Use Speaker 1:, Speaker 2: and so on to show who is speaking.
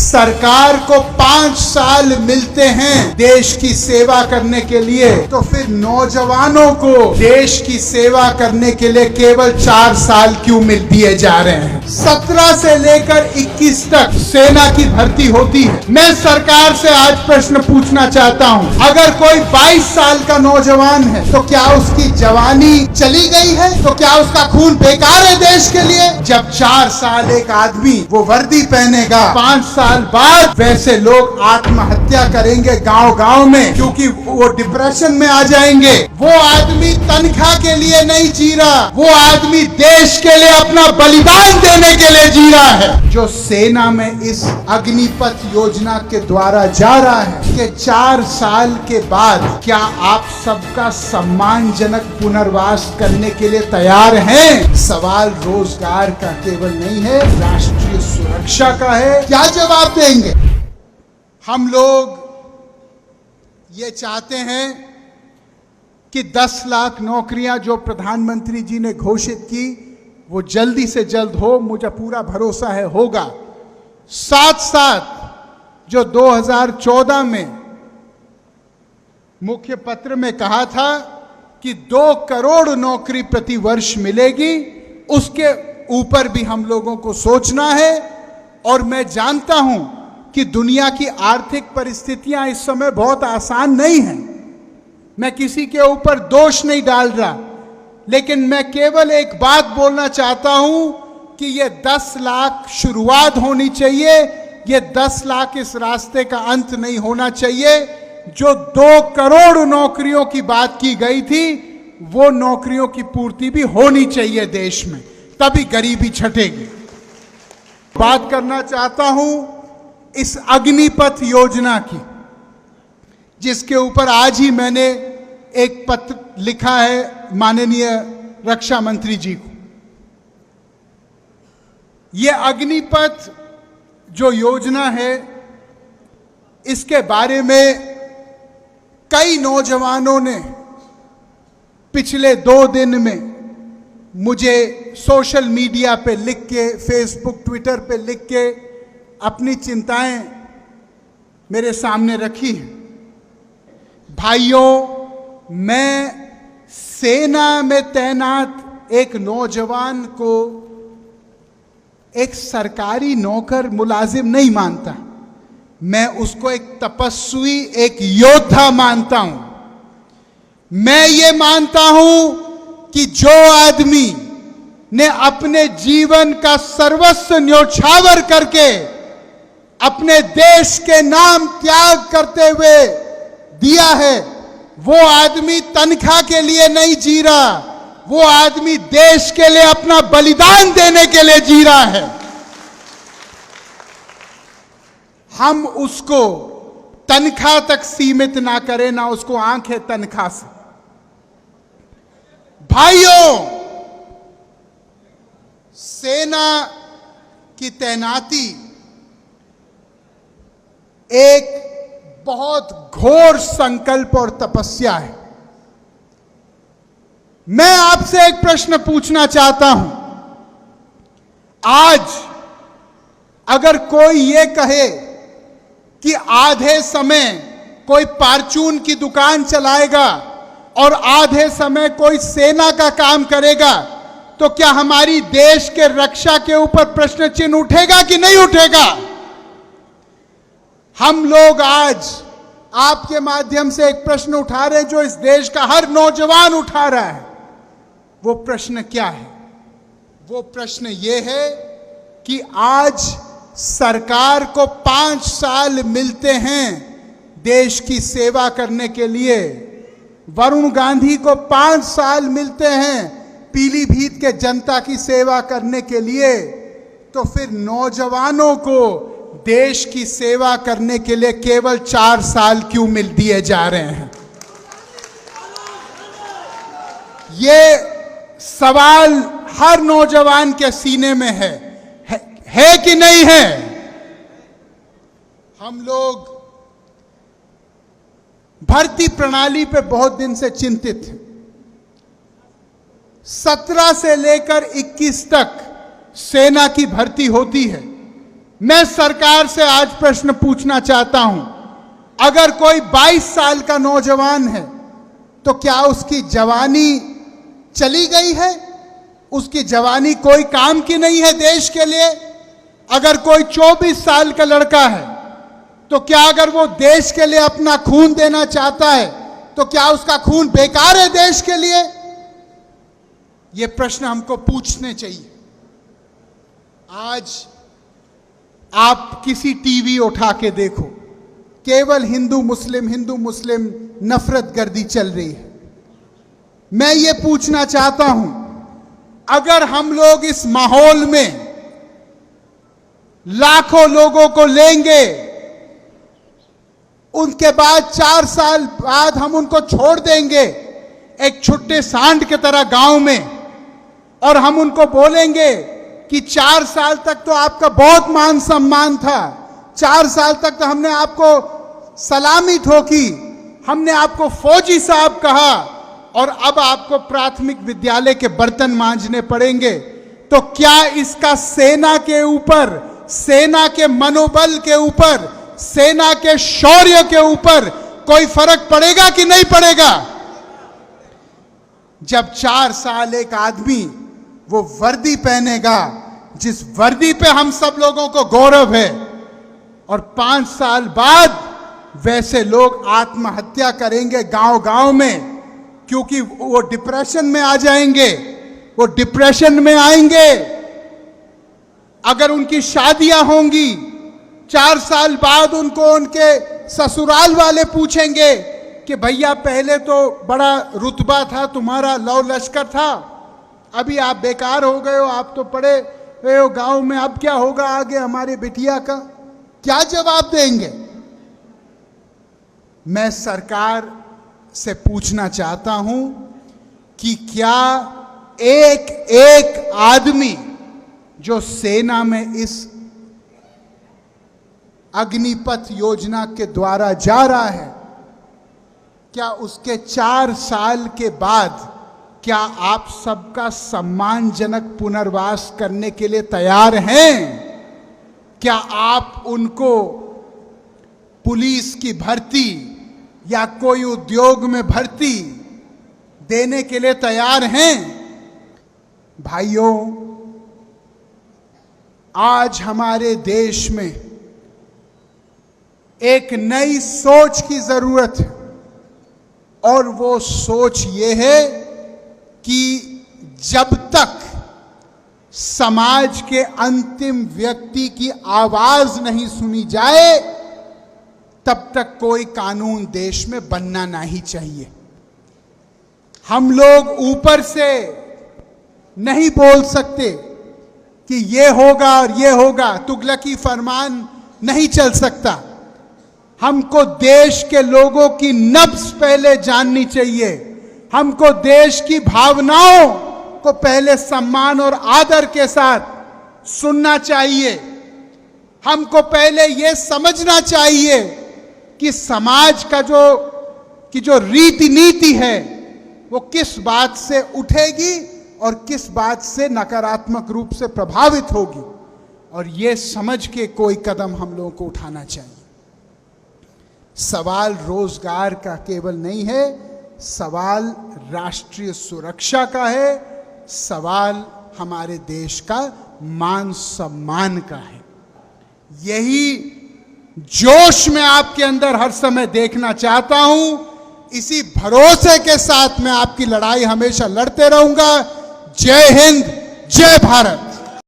Speaker 1: सरकार को 5 साल मिलते हैं देश की सेवा करने के लिए, तो फिर नौजवानों को देश की सेवा करने के लिए केवल 4 साल क्यों मिल दिए जा रहे हैं? 17 से लेकर 21 तक सेना की भर्ती होती है। मैं सरकार से आज प्रश्न पूछना चाहता हूं, अगर कोई 22 साल का नौजवान है तो क्या उसकी जवानी चली गई है? तो क्या उसका खून बेकार है देश के लिए? जब 4 साल एक आदमी वो वर्दी पहनेगा, 5 साल बाद वैसे लोग आत्महत्या करेंगे गांव-गांव में, क्योंकि वो डिप्रेशन में आ जाएंगे। वो आदमी तनख्वाह के लिए नहीं जी रहा, वो आदमी देश के लिए अपना बलिदान देने के लिए जी रहा है। जो सेना में इस अग्निपथ योजना के द्वारा जा रहा है कि 4 साल के बाद क्या आप सबका सम्मानजनक पुनर्वास करने के लिए तैयार हैं? सवाल रोजगार का केवल नहीं है, राष्ट्रीय सुरक्षा का है। क्या जवाब देंगे? हम लोग ये चाहते हैं कि 10 लाख नौकरियां जो प्रधानमंत्री जी ने घोषित की वो जल्दी से जल्द हो, मुझे पूरा भरोसा है होगा। साथ साथ जो 2014 में मुख्य पत्र में कहा था कि 2 करोड़ नौकरी प्रति वर्ष मिलेगी, उसके ऊपर भी हम लोगों को सोचना है। और मैं जानता हूं कि दुनिया की आर्थिक परिस्थितियां इस समय बहुत आसान नहीं हैं। मैं किसी के ऊपर दोष नहीं डाल रहा, लेकिन मैं केवल एक बात बोलना चाहता हूं कि ये 10 लाख शुरुआत होनी चाहिए, ये 10 लाख इस रास्ते का अंत नहीं होना चाहिए। जो 2 करोड़ नौकरियों की बात की गई थी वो नौकरियों की पूर्ति भी होनी चाहिए देश में, तभी गरीबी छटेगी। बात करना चाहता हूं इस अग्निपथ योजना की, जिसके ऊपर आज ही मैंने एक पत्र लिखा है माननीय रक्षा मंत्री जी को। यह अग्निपथ जो योजना है, इसके बारे में कई नौजवानों ने पिछले 2 दिन में मुझे सोशल मीडिया पे लिख के, फेसबुक ट्विटर पे लिख के अपनी चिंताएं मेरे सामने रखी हैं। भाइयों, मैं सेना में तैनात एक नौजवान को एक सरकारी नौकर मुलाजिम नहीं मानता, मैं उसको एक तपस्वी, एक योद्धा मानता हूं। मैं ये मानता हूं कि जो आदमी ने अपने जीवन का सर्वस्व न्योछावर करके अपने देश के नाम त्याग करते हुए दिया है, वो आदमी तनख्वाह के लिए नहीं जी रहा, वो आदमी देश के लिए अपना बलिदान देने के लिए जी रहा है। हम उसको तनख्वाह तक सीमित ना करें, ना उसको आंखें तनख्वाह से। भाइयों, सेना की तैनाती एक बहुत घोर संकल्प और तपस्या है। मैं आपसे एक प्रश्न पूछना चाहता हूं, आज अगर कोई ये कहे कि आधे समय कोई परचून की दुकान चलाएगा और आधे समय कोई सेना का काम करेगा, तो क्या हमारी देश के रक्षा के ऊपर प्रश्न चिन्ह उठेगा कि नहीं उठेगा? हम लोग आज आपके माध्यम से एक प्रश्न उठा रहे हैं जो इस देश का हर नौजवान उठा रहा है। वो प्रश्न क्या है? वो प्रश्न ये है कि आज सरकार को 5 साल मिलते हैं देश की सेवा करने के लिए, वरुण गांधी को 5 साल मिलते हैं पीलीभीत के जनता की सेवा करने के लिए, तो फिर नौजवानों को देश की सेवा करने के लिए केवल 4 साल क्यों मिल दिए जा रहे हैं? ये सवाल हर नौजवान के सीने में है कि नहीं है? हम लोग भर्ती प्रणाली पे बहुत दिन से चिंतित हैं। 17 से लेकर 21 तक सेना की भर्ती होती है। मैं सरकार से आज प्रश्न पूछना चाहता हूं, अगर कोई 22 साल का नौजवान है तो क्या उसकी जवानी चली गई है? उसकी जवानी कोई काम की नहीं है देश के लिए? अगर कोई 24 साल का लड़का है तो क्या अगर वो देश के लिए अपना खून देना चाहता है तो क्या उसका खून बेकार है देश के लिए? ये प्रश्न हमको पूछने चाहिए। आज आप किसी टीवी उठा के देखो, केवल हिंदू मुस्लिम नफरत गर्दी चल रही है। मैं ये पूछना चाहता हूं, अगर हम लोग इस माहौल में लाखों लोगों को लेंगे, उनके बाद 4 साल बाद हम उनको छोड़ देंगे एक छुट्टे सांड की तरह गांव में, और हम उनको बोलेंगे कि 4 साल तक तो आपका बहुत मान सम्मान था, 4 साल तक तो हमने आपको सलामी ठोकी, हमने आपको फौजी साहब कहा, और अब आपको प्राथमिक विद्यालय के बर्तन मांजने पड़ेंगे, तो क्या इसका सेना के ऊपर, सेना के मनोबल के ऊपर, सेना के शौर्य के ऊपर कोई फर्क पड़ेगा कि नहीं पड़ेगा? जब 4 साल एक आदमी वो वर्दी पहनेगा जिस वर्दी पे हम सब लोगों को गौरव है, और 5 साल बाद वैसे लोग आत्महत्या करेंगे गांव गांव में, क्योंकि वो डिप्रेशन में आ जाएंगे, वो डिप्रेशन में आएंगे। अगर उनकी शादियां होंगी, 4 साल बाद उनको उनके ससुराल वाले पूछेंगे कि भैया पहले तो बड़ा रुतबा था तुम्हारा, लौ लश्कर था, अभी आप बेकार हो गए हो, आप तो पढ़े हुए हो गांव में, अब क्या होगा आगे हमारे बिटिया का? क्या जवाब देंगे? मैं सरकार से पूछना चाहता हूं कि क्या एक एक आदमी जो सेना में इस अग्निपथ योजना के द्वारा जा रहा है, क्या उसके 4 साल के बाद क्या आप सबका सम्मानजनक पुनर्वास करने के लिए तैयार हैं? क्या आप उनको पुलिस की भर्ती या कोई उद्योग में भर्ती देने के लिए तैयार हैं? भाइयों, आज हमारे देश में एक नई सोच की जरूरत है, और वो सोच ये है कि जब तक समाज के अंतिम व्यक्ति की आवाज नहीं सुनी जाए, तब तक कोई कानून देश में बनना नहीं चाहिए। हम लोग ऊपर से नहीं बोल सकते कि ये होगा और ये होगा, तुगलकी फरमान नहीं चल सकता। हमको देश के लोगों की नब्ज पहले जाननी चाहिए, हमको देश की भावनाओं को पहले सम्मान और आदर के साथ सुनना चाहिए। हमको पहले यह समझना चाहिए कि समाज का जो रीति नीति है वो किस बात से उठेगी और किस बात से नकारात्मक रूप से प्रभावित होगी, और ये समझ के कोई कदम हम लोगों को उठाना चाहिए। सवाल रोजगार का केवल नहीं है, सवाल राष्ट्रीय सुरक्षा का है, सवाल हमारे देश का मान सम्मान का है। यही जोश मैं आपके अंदर हर समय देखना चाहता हूं। इसी भरोसे के साथ मैं आपकी लड़ाई हमेशा लड़ते रहूंगा। जय हिंद, जय भारत।